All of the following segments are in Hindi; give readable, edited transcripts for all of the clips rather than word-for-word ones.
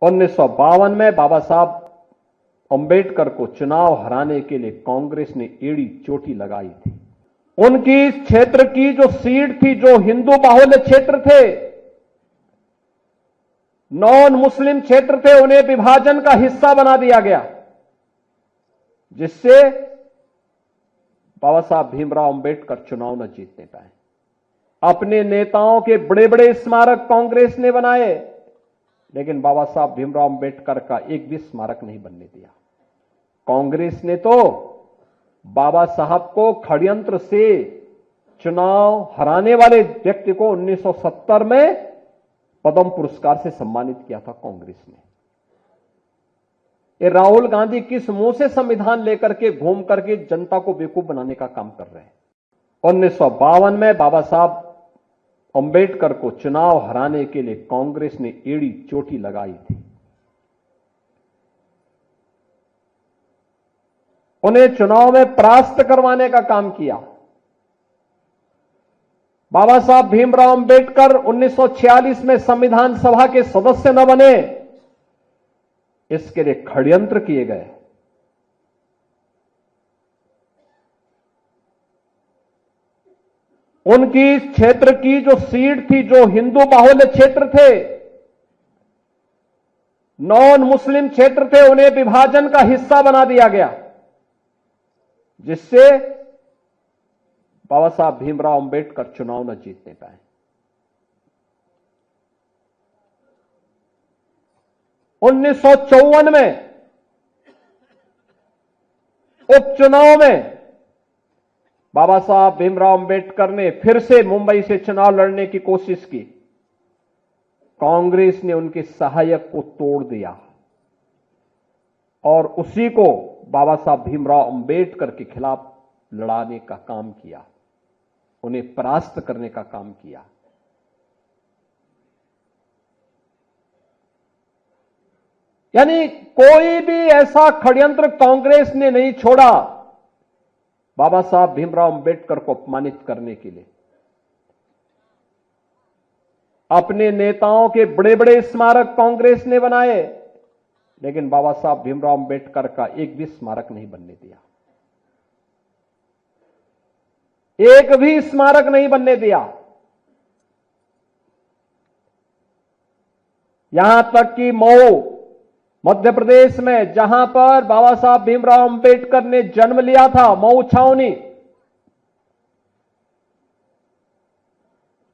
1952 में बाबा साहब अंबेडकर को चुनाव हराने के लिए कांग्रेस ने एड़ी चोटी लगाई थी। उनकी इस क्षेत्र की जो सीट थी, जो हिंदू बाहुल्य क्षेत्र थे, नॉन मुस्लिम क्षेत्र थे, उन्हें विभाजन का हिस्सा बना दिया गया, जिससे बाबा साहब भीमराव अंबेडकर चुनाव न जीतने पाए। अपने नेताओं के बड़े बड़े स्मारक कांग्रेस ने बनाए, लेकिन बाबा साहब भीमराव अंबेडकर का एक भी स्मारक नहीं बनने दिया। कांग्रेस ने तो बाबा साहब को षड्यंत्र से चुनाव हराने वाले व्यक्ति को 1970 में पद्म पुरस्कार से सम्मानित किया था कांग्रेस ने। ये राहुल गांधी किस मुंह से संविधान लेकर के घूम करके जनता को बेवकूफ बनाने का काम कर रहे हैं। 1952 में बाबा साहब अंबेडकर को चुनाव हराने के लिए कांग्रेस ने एड़ी चोटी लगाई थी। उन्हें चुनाव में परास्त करवाने का काम किया। बाबा साहब भीमराव अंबेडकर 1946 में संविधान सभा के सदस्य न बने, इसके लिए षड्यंत्र किए गए। उनकी इस क्षेत्र की जो सीट थी, जो हिंदू बाहुल्य क्षेत्र थे, नॉन मुस्लिम क्षेत्र थे, उन्हें विभाजन का हिस्सा बना दिया गया, जिससे बाबा साहब भीमराव अंबेडकर चुनाव न जीतने पाए। 1954 में उपचुनाव में बाबा साहब भीमराव अंबेडकर ने फिर से मुंबई से चुनाव लड़ने की कोशिश की। कांग्रेस ने उनके सहायक को तोड़ दिया और उसी को बाबा साहब भीमराव अंबेडकर के खिलाफ लड़ाने का काम किया, उन्हें परास्त करने का काम किया। यानी कोई भी ऐसा षड्यंत्र कांग्रेस ने नहीं छोड़ा बाबा साहब भीमराव अंबेडकर को अपमानित करने के लिए। अपने नेताओं के बड़े बड़े स्मारक कांग्रेस ने बनाए, लेकिन बाबा साहब भीमराव अंबेडकर का एक भी स्मारक नहीं बनने दिया। एक भी स्मारक नहीं बनने दिया। यहां तक कि मऊ मध्य प्रदेश में, जहां पर बाबा साहब भीमराव अंबेडकर ने जन्म लिया था, मऊ छावनी,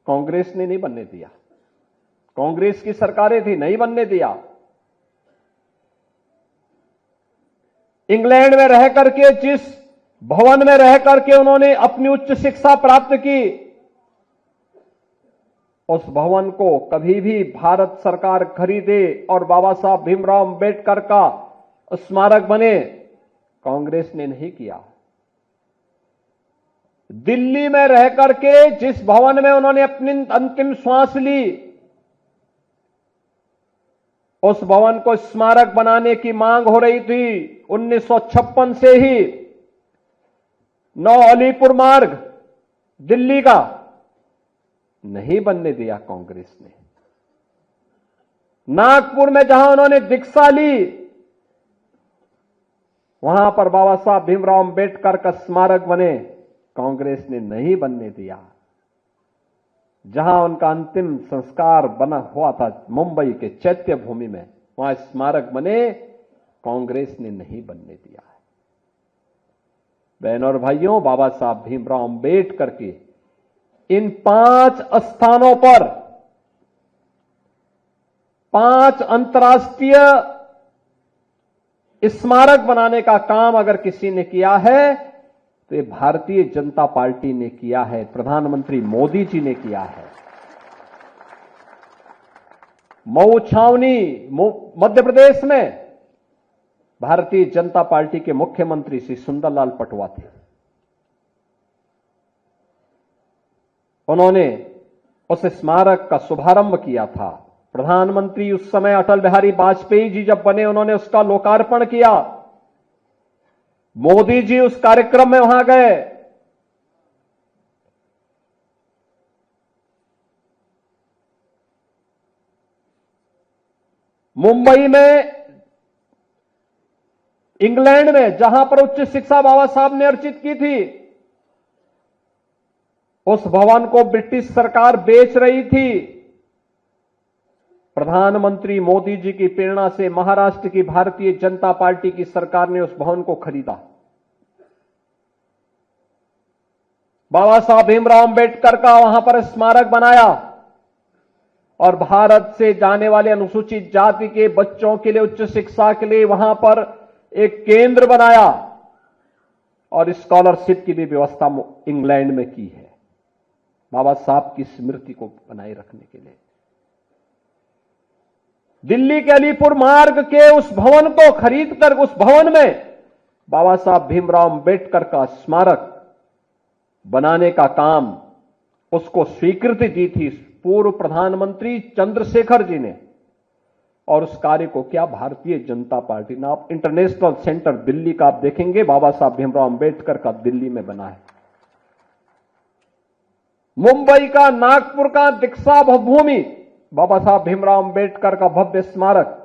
कांग्रेस ने नहीं बनने दिया। कांग्रेस की सरकारें थी, नहीं बनने दिया। इंग्लैंड में रह करके, जिस भवन में रह करके उन्होंने अपनी उच्च शिक्षा प्राप्त की, उस भवन को कभी भी भारत सरकार खरीदे और बाबा साहब भीमराव अंबेडकर का स्मारक बने, कांग्रेस ने नहीं किया। दिल्ली में रह करके जिस भवन में उन्होंने अपनी अंतिम श्वास ली, उस भवन को स्मारक बनाने की मांग हो रही थी 1956 से ही। 9 अलीपुर मार्ग दिल्ली का नहीं बनने दिया कांग्रेस ने। नागपुर में जहां उन्होंने दीक्षा ली, वहां पर बाबा साहब भीमराव अंबेडकर का स्मारक बने, कांग्रेस ने नहीं बनने दिया। जहां उनका अंतिम संस्कार बना हुआ था मुंबई के चैत्य भूमि में, वहां स्मारक बने, कांग्रेस ने नहीं बनने दिया। बहनों और भाइयों, बाबा साहब भीमराव अंबेडकर के इन 5 स्थानों पर 5 अंतर्राष्ट्रीय स्मारक बनाने का काम अगर किसी ने किया है तो ये भारतीय जनता पार्टी ने किया है, प्रधानमंत्री मोदी जी ने किया है। मऊ छावनी मध्य प्रदेश में भारतीय जनता पार्टी के मुख्यमंत्री श्री सुंदरलाल पटवा थे। उन्होंने उस स्मारक का शुभारंभ किया था। प्रधानमंत्री उस समय अटल बिहारी वाजपेयी जी जब बने, उन्होंने उसका लोकार्पण किया। मोदी जी उस कार्यक्रम में वहां गए। मुंबई में, इंग्लैंड में, जहां पर उच्च शिक्षा बाबा साहब ने अर्जित की थी, उस भवन को ब्रिटिश सरकार बेच रही थी। प्रधानमंत्री मोदी जी की प्रेरणा से महाराष्ट्र की भारतीय जनता पार्टी की सरकार ने उस भवन को खरीदा। बाबा साहब भीमराव अंबेडकर का वहां पर स्मारक बनाया और भारत से जाने वाले अनुसूचित जाति के बच्चों के लिए उच्च शिक्षा के लिए वहां पर एक केंद्र बनाया और स्कॉलरशिप की भी व्यवस्था इंग्लैंड में की है, बाबा साहब की स्मृति को बनाए रखने के लिए। दिल्ली के अलीपुर मार्ग के उस भवन को खरीदकर उस भवन में बाबा साहब भीमराव अंबेडकर का स्मारक बनाने का काम, उसको स्वीकृति दी थी पूर्व प्रधानमंत्री चंद्रशेखर जी ने, और उस कार्य को क्या भारतीय जनता पार्टी ने, आप इंटरनेशनल सेंटर दिल्ली का आप देखेंगे बाबा साहब भीमराव अंबेडकर का दिल्ली में बना है। मुंबई का, नागपुर का दीक्षा भूमि, बाबा साहब भीमराव अंबेडकर का भव्य स्मारक,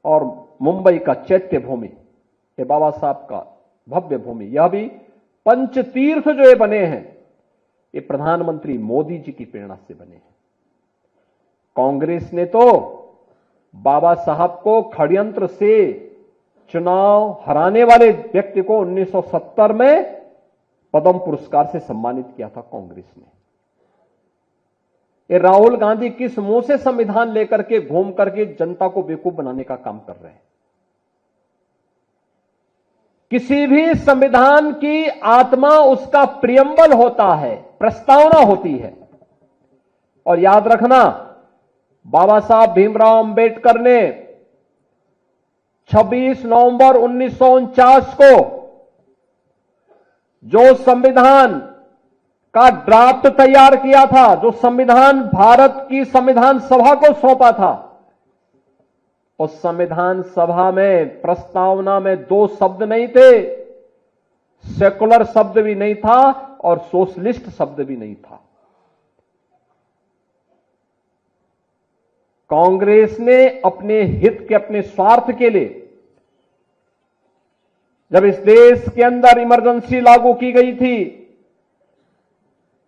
और मुंबई का चैत्य भूमि, ये बाबा साहब का भव्य भूमि। यह भी पंचतीर्थ जो ये बने हैं, ये प्रधानमंत्री मोदी जी की प्रेरणा से बने हैं। कांग्रेस ने तो बाबा साहब को षड्यंत्र से चुनाव हराने वाले व्यक्ति को 1970 में पद्म पुरस्कार से सम्मानित किया था कांग्रेस ने। ये राहुल गांधी किस मुंह से संविधान लेकर के घूम करके जनता को बेवकूफ बनाने का काम कर रहे हैं। किसी भी संविधान की आत्मा उसका प्रियम्बल होता है, प्रस्तावना होती है। और याद रखना, बाबा साहब भीमराव अंबेडकर ने 26 नवंबर 1949 को जो संविधान का ड्राफ्ट तैयार किया था, जो संविधान भारत की संविधान सभा को सौंपा था, उस संविधान सभा में प्रस्तावना में 2 शब्द नहीं थे, सेकुलर शब्द भी नहीं था और सोशलिस्ट शब्द भी नहीं था। कांग्रेस ने अपने हित के, अपने स्वार्थ के लिए, जब इस देश के अंदर इमरजेंसी लागू की गई थी,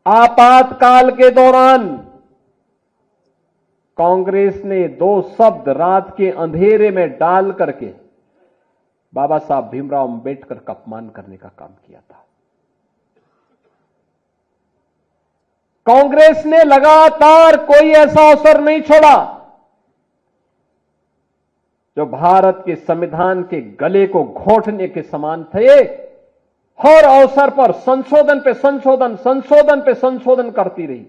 आपातकाल के दौरान कांग्रेस ने 2 शब्द रात के अंधेरे में डाल करके बाबा साहब भीमराव अंबेडकर का अपमान करने का काम किया था। कांग्रेस ने लगातार कोई ऐसा अवसर नहीं छोड़ा जो भारत के संविधान के गले को घोंटने के समान थे। हर अवसर पर संशोधन पे संशोधन, संशोधन पे संशोधन करती रही।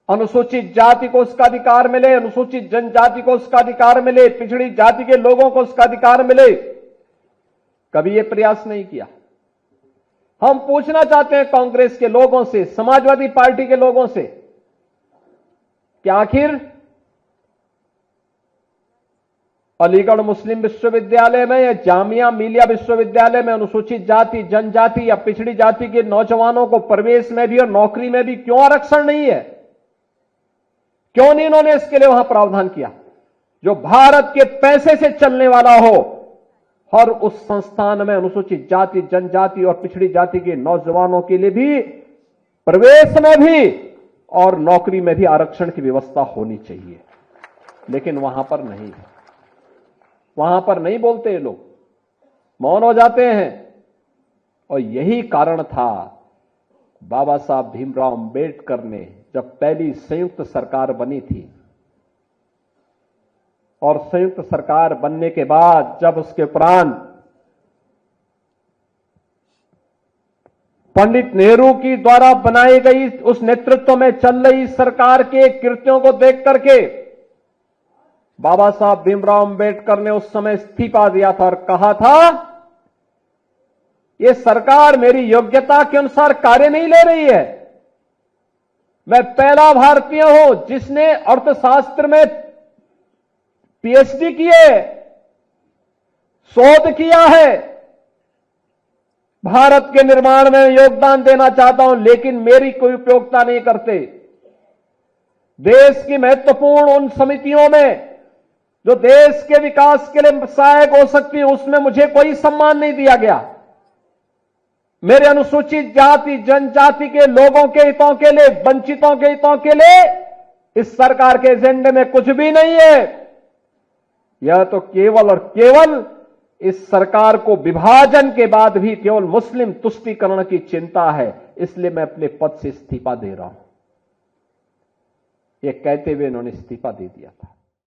अनुसूचित जाति को उसका अधिकार मिले, अनुसूचित जनजाति को उसका अधिकार मिले, पिछड़ी जाति के लोगों को उसका अधिकार मिले, कभी यह प्रयास नहीं किया। हम पूछना चाहते हैं कांग्रेस के लोगों से, समाजवादी पार्टी के लोगों से, कि आखिर अलीगढ़ मुस्लिम विश्वविद्यालय में या जामिया मिलिया विश्वविद्यालय में अनुसूचित जाति, जनजाति या पिछड़ी जाति के नौजवानों को प्रवेश में भी और नौकरी में भी क्यों आरक्षण नहीं है? क्यों नहीं इन्होंने इसके लिए वहां प्रावधान किया? जो भारत के पैसे से चलने वाला हो, हर उस संस्थान में अनुसूचित जाति, जनजाति और पिछड़ी जाति के नौजवानों के लिए भी प्रवेश में भी और नौकरी में भी आरक्षण की व्यवस्था होनी चाहिए। लेकिन वहां पर नहीं है, वहां पर नहीं बोलते ये लोग, मौन हो जाते हैं। और यही कारण था बाबा साहब भीमराव अंबेडकर ने जब पहली संयुक्त सरकार बनी थी, और संयुक्त सरकार बनने के बाद जब उसके उपरांत पंडित नेहरू की द्वारा बनाई गई उस नेतृत्व में चल रही सरकार के कृत्यों को देख करके बाबा साहब भीमराव अंबेडकर ने उस समय इस्तीफा दिया था और कहा था, यह सरकार मेरी योग्यता के अनुसार कार्य नहीं ले रही है। मैं पहला भारतीय हूं जिसने अर्थशास्त्र में पीएचडी की है, शोध किया है, भारत के निर्माण में योगदान देना चाहता हूं, लेकिन मेरी कोई उपयोगिता नहीं करते। देश की महत्वपूर्ण उन समितियों में जो देश के विकास के लिए सहायक हो सकती है, उसमें मुझे कोई सम्मान नहीं दिया गया। मेरे अनुसूचित जाति जनजाति के लोगों के हितों के लिए, वंचितों के हितों के लिए इस सरकार के एजेंडे में कुछ भी नहीं है। यह तो केवल और केवल इस सरकार को विभाजन के बाद भी केवल मुस्लिम तुष्टीकरण की चिंता है, इसलिए मैं अपने पद से इस्तीफा दे रहा हूं। यह कहते हुए इन्होंने इस्तीफा दे दिया था।